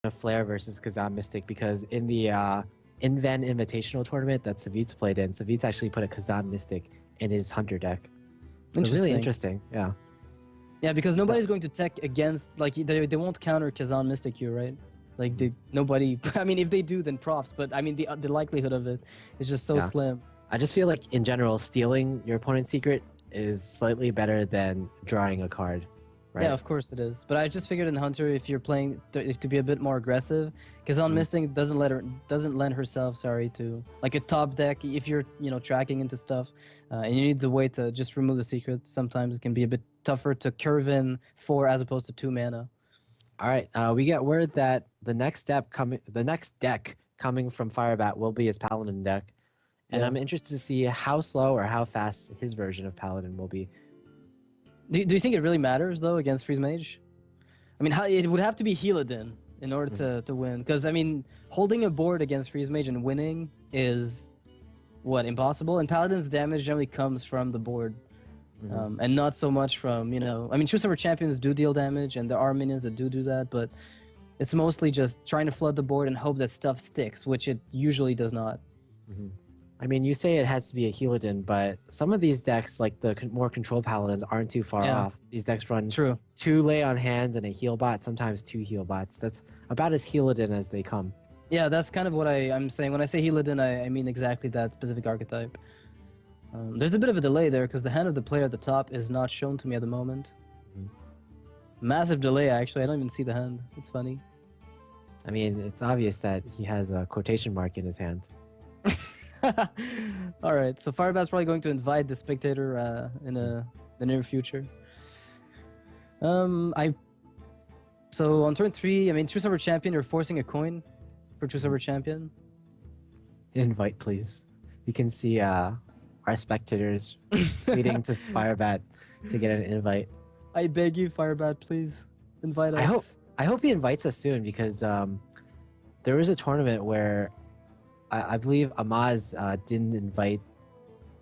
of Flare versus Kazan Mystic because in the Inven Invitational tournament that Savit's played in, Savit's actually put a Kazan Mystic in his Hunter deck. So really interesting, yeah. Yeah, because nobody's going to tech against, like, they won't counter Kazan Mystic Q, right? Like, nobody, I mean, if they do, then props, but I mean, the likelihood of it is just so slim. I just feel like, in general, stealing your opponent's secret is slightly better than drawing a card. Right? Yeah, of course it is. But I just figured in Hunter, if you're playing to be a bit more aggressive, Kazan Mystic doesn't lend herself, to like a top deck. If you're tracking into stuff, and you need the way to just remove the secret, sometimes it can be a bit tougher to curve in 4 as opposed to 2 mana. All right, we get word that the next deck coming from Firebat will be his Paladin deck, and I'm interested to see how slow or how fast his version of Paladin will be. Do you think it really matters, though, against Freeze Mage? I mean, it would have to be Healadin in order to win. Because, I mean, holding a board against Freeze Mage and winning is, impossible? And Paladin's damage generally comes from the board. And not so much from, I mean, True Summer Champions do deal damage, and there are minions that do that, but it's mostly just trying to flood the board and hope that stuff sticks, which it usually does not. I mean, you say it has to be a Healadin, but some of these decks, like the more control Paladins, aren't too far off. These decks run 2 lay on hands and a heal bot, sometimes 2 heal bots. That's about as Healadin as they come. Yeah, that's kind of what I'm saying. When I say Healadin, I mean exactly that specific archetype. There's a bit of a delay there because the hand of the player at the top is not shown to me at the moment. Massive delay, actually. I don't even see the hand. It's funny. I mean, it's obvious that he has a quotation mark in his hand. All right, so Firebat's probably going to invite the spectator in the near future. So on turn 3, I mean, True Summer Champion, you're forcing a coin for True Summer Champion. Invite, please. You can see our spectators waiting to Firebat to get an invite. I beg you, Firebat, please invite us. I hope he invites us soon because there was a tournament where I believe Amaz didn't invite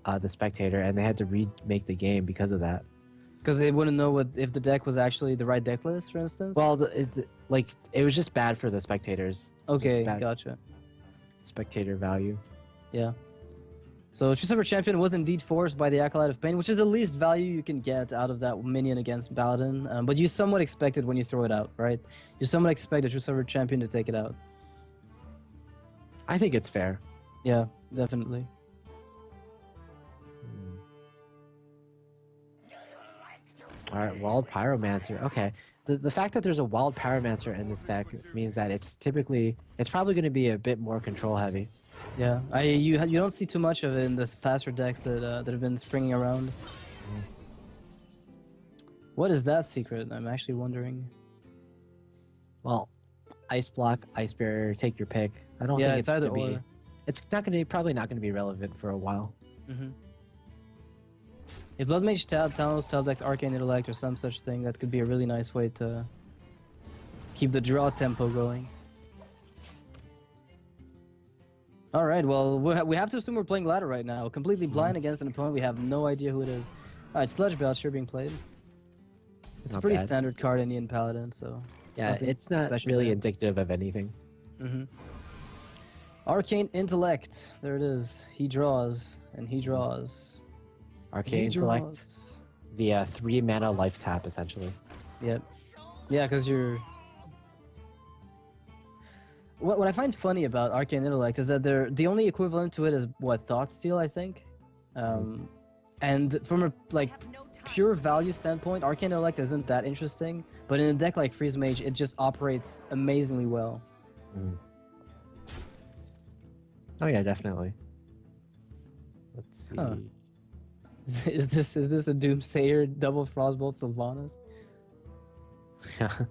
the spectator, and they had to remake the game because of that. Because they wouldn't know if the deck was actually the right deck list, for instance? Well, it was just bad for the spectators. Okay, gotcha. Spectator value. Yeah. So True Summer Champion was indeed forced by the Acolyte of Pain, which is the least value you can get out of that minion against Paladin. But you somewhat expect it when you throw it out, right? You somewhat expect a True Summer Champion to take it out. I think it's fair. Yeah, definitely. All right, Wild Pyromancer. Okay, the fact that there's a Wild Pyromancer in this deck means that it's probably going to be a bit more control heavy. Yeah, you don't see too much of it in the faster decks that have been springing around. What is that secret? I'm actually wondering. Well, Ice Block, Ice Barrier, take your pick. I don't think it's either or. It's probably not going to be relevant for a while. If Blood Mage Talos top decks Arcane Intellect or some such thing, that could be a really nice way to keep the draw tempo going. Alright, well, we have to assume we're playing ladder right now. Completely blind against an opponent, we have no idea who it is. Alright, Sludge Belcher being played. It's a pretty standard card in Indian Paladin, so... Yeah, it's not really indicative of anything. Arcane Intellect. There it is. He draws, and he draws. Arcane Intellect. The 3 mana life tap, essentially. Yep. Yeah, because you're... What I find funny about Arcane Intellect is that the only equivalent to it is, Thoughtsteal, I think? And from a, pure value standpoint, Arcane Intellect isn't that interesting, but in a deck like Freeze Mage, it just operates amazingly well. Oh yeah, definitely. Let's see. Huh. Is this a Doomsayer double Frostbolt Sylvanas? Yeah.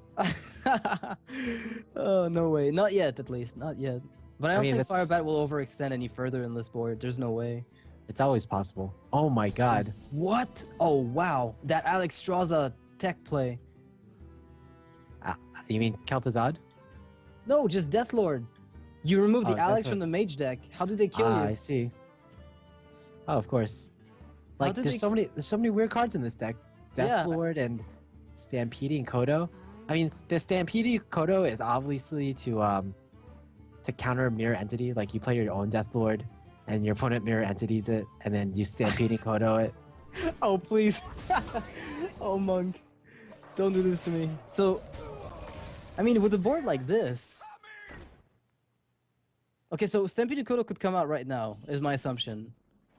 Oh, no way. Not yet, at least. Not yet. But I don't think Firebat will overextend any further in this board. There's no way. It's always possible. Oh my god. What? Oh, wow. That Alex Straza tech play. You mean Kel'Thuzad? No, just Deathlord. You removed the Alex from the mage deck. How did they kill you? I see. Oh, of course. There's so many weird cards in this deck. Deathlord and Stampeding Kodo. I mean, the Stampede Kodo is obviously to counter mirror entity. Like you play your own Death Lord, and your opponent mirror entities it, and then you Stampede Kodo it. Oh please! Oh monk, don't do this to me. So, I mean, with a board like this. Okay, so Stampede Kodo could come out right now, is my assumption.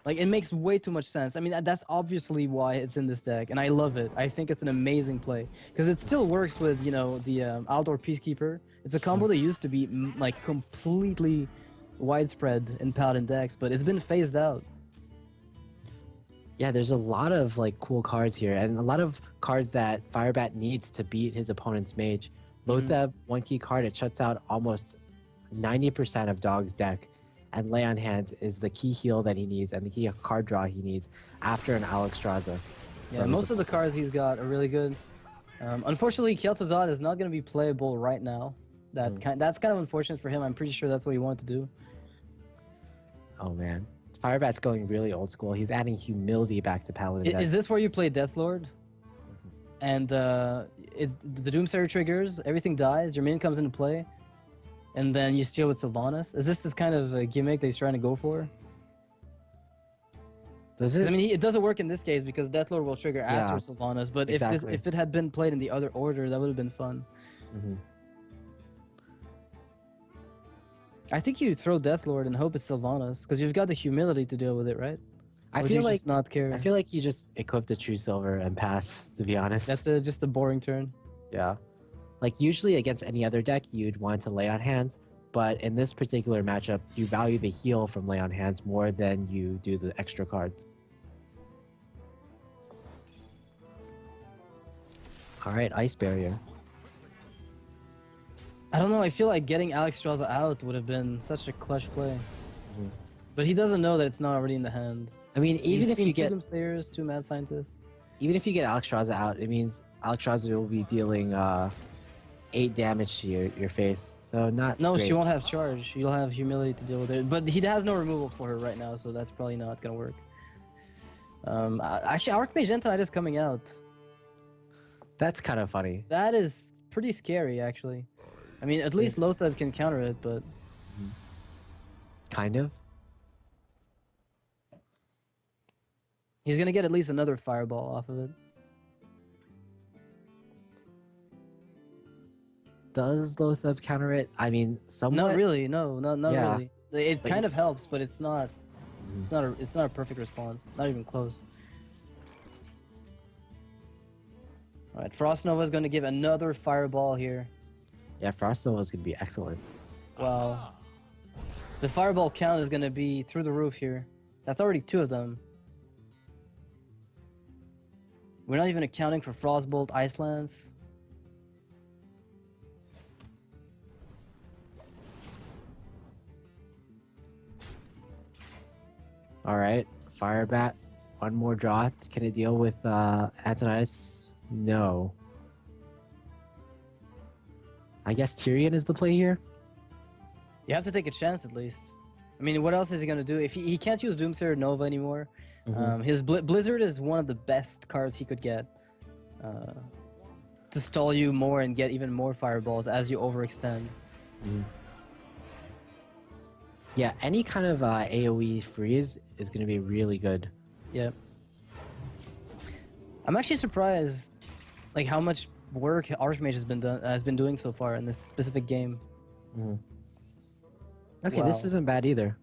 Like, it makes way too much sense. I mean, that's obviously why it's in this deck, and I love it. I think it's an amazing play. Because it still works with, you know, the Outdoor Peacekeeper. It's a combo that used to be, like, completely widespread in Paladin decks, but it's been phased out. Yeah, there's a lot of, like, cool cards here, and a lot of cards that Firebat needs to beat his opponent's mage. Lotheb, one key card, it shuts out almost 90% of Dog's deck. And Lay on Hand is the key heal that he needs and the key card draw he needs after an Alexstrasza. Yeah, most of the cards he's got are really good. Unfortunately, Kel'Thuzad is not going to be playable right now. That's kind of unfortunate for him. I'm pretty sure that's what he wanted to do. Oh man, Firebat's going really old school. He's adding humility back to Paladin. Is this where you play Deathlord? And the Doomsayer triggers, everything dies, your minion comes into play. And then you steal with Sylvanas? Is this kind of a gimmick that he's trying to go for? Does it? I mean, it doesn't work in this case because Deathlord will trigger after Sylvanas. But if it had been played in the other order, that would have been fun. I think you throw Deathlord and hope it's Sylvanas because you've got the humility to deal with it, right? I feel like not care. I feel like you just equip the True Silver and pass. To be honest, that's just a boring turn. Yeah. Like, usually against any other deck, you'd want to Lay on Hands, but in this particular matchup, you value the heal from Lay on Hands more than you do the extra cards. Alright, Ice Barrier. I don't know, I feel like getting Alexstrasza out would have been such a clutch play. But he doesn't know that it's not already in the hand. I mean, even if you get... Two Doomsayers, 2 Mad Scientists. Even if you get Alexstrasza out, it means Alexstrasza will be dealing 8 damage to your face, so not No, great. she won't have charge. You'll have humility to deal with it. But he has no removal for her right now, so that's probably not gonna work. Actually, Archmage Zentonite is coming out. That's kind of funny. That is pretty scary, actually. I mean, at least Lotheb can counter it, but... Kind of? He's gonna get at least another fireball off of it. Does Lotheb counter it? I mean, somewhat. Not really. No, not really. It kind of helps, but it's not. It's not a perfect response. Not even close. All right, Frost Nova is going to give another fireball here. Yeah, Frost Nova is going to be excellent. Wow. The fireball count is going to be through the roof here. That's already 2 of them. We're not even accounting for Frostbolt, Ice Lance. Alright, Firebat. One more draw. Can it deal with Antonitis? No. I guess Tyrion is the play here? You have to take a chance at least. I mean, what else is he going to do? If he can't use Doomsayer Nova anymore, his Blizzard is one of the best cards he could get to stall you more and get even more fireballs as you overextend. Yeah, any kind of AoE freeze is going to be really good. Yeah. I'm actually surprised, like, how much work Archmage has been doing so far in this specific game. Okay, this isn't bad either.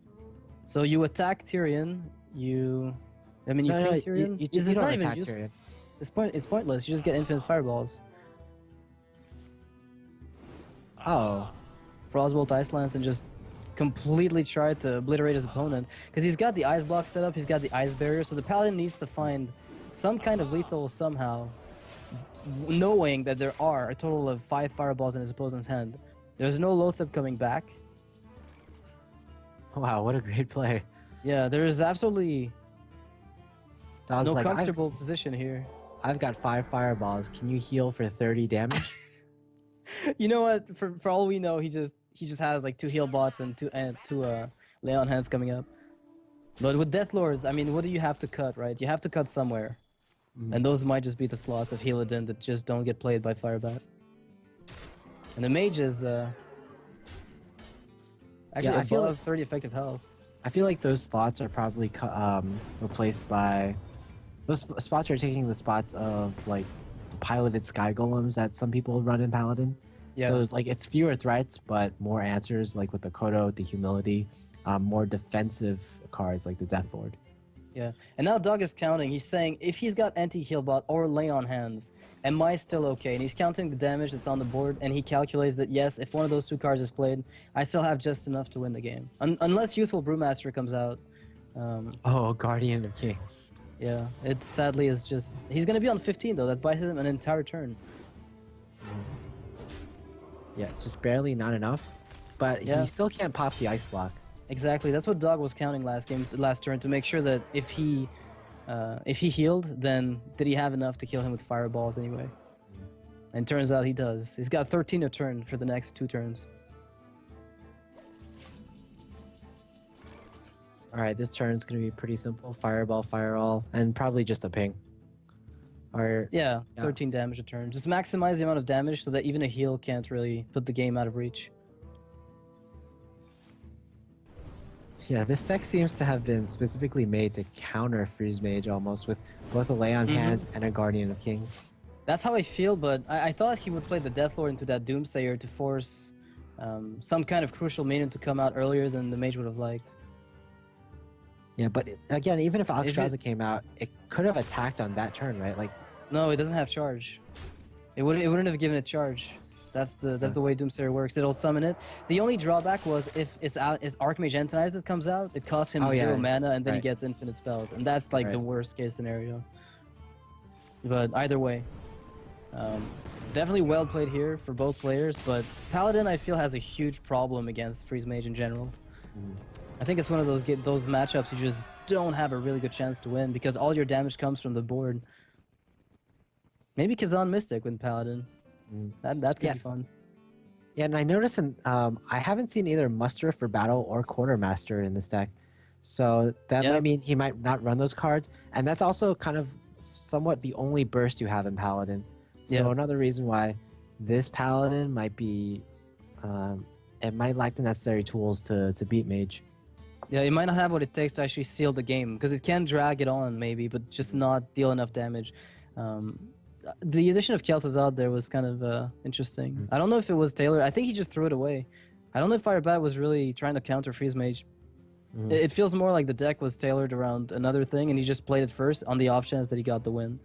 So you attack Tyrion. You ping Tyrion. You don't attack Tyrion. It's pointless. You just get infinite fireballs. Oh. Frostbolt, Ice Lance, and just completely try to obliterate his opponent because he's got the ice block set up, he's got the ice barrier, so the paladin needs to find some kind of lethal somehow, knowing that there are a total of 5 fireballs in his opponent's hand. There's no Lotheb coming back. Wow, what a great play. Yeah, there is absolutely Dog's no like, comfortable position here. I've got 5 fireballs. Can you heal for 30 damage? You know what? For all we know, he just has like 2 heal bots and two Lay on Hands coming up. But with Death Lords, I mean, what do you have to cut, right? You have to cut somewhere. And those might just be the slots of Healadin that just don't get played by Firebat. And the mage is actually I feel above like 30 effective health. I feel like those slots are probably replaced by those spots are taking the spots of like the piloted sky golems that some people run in Paladin. Yeah. So it's like it's fewer threats but more answers, like with the Kodo, the humility, more defensive cards like the Death Lord. Yeah, and now Doug is counting. He's saying if he's got anti-heal bot or lay on hands, am I still okay? And he's counting the damage that's on the board, and he calculates that yes, if one of those two cards is played, I still have just enough to win the game. Unless Youthful Brewmaster comes out. Oh, Guardian of Kings. Yeah, it sadly is just... He's going to be on 15, though. That buys him an entire turn. Yeah, just barely not enough. But he still can't pop the ice block. Exactly. That's what Dog was counting last turn, to make sure that if he healed, then did he have enough to kill him with fireballs anyway? And turns out he does. He's got 13 a turn for the next 2 turns. All right, this turn's gonna be pretty simple: fireball, fireall, and probably just a ping. Or yeah, 13 damage a turn. Just maximize the amount of damage so that even a heal can't really put the game out of reach. Yeah, this deck seems to have been specifically made to counter Freeze Mage almost, with both a Lay on Hands and a Guardian of Kings. That's how I feel, but I thought he would play the Death Lord into that Doomsayer to force some kind of crucial minion to come out earlier than the Mage would have liked. Yeah, but again, even if Alexstrasza came out, it could have attacked on that turn, right? Like, no, it doesn't have charge. It wouldn't have given it charge. That's the way Doomsayer works. It'll summon it. The only drawback was if it's Archmage Antonize that comes out, it costs him 0 mana and then he gets infinite spells, and that's like the worst case scenario. But either way, definitely well played here for both players. But Paladin, I feel, has a huge problem against Freeze Mage in general. I think it's one of those matchups you just don't have a really good chance to win because all your damage comes from the board. Maybe Kazan Mystic with Paladin. That could be fun. Yeah, and I noticed I haven't seen either Muster for Battle or Quartermaster in this deck. So that might mean he might not run those cards. And that's also kind of somewhat the only burst you have in Paladin. So another reason why this Paladin might be... it might lack the necessary tools to beat Mage. Yeah, it might not have what it takes to actually seal the game. Because it can drag it on, maybe, but just not deal enough damage. The addition of Kel'Thuzad there was kind of interesting. I don't know if it was tailored. I think he just threw it away. I don't know if Firebat was really trying to counter Freeze Mage. It feels more like the deck was tailored around another thing, and he just played it first on the off chance that he got the win.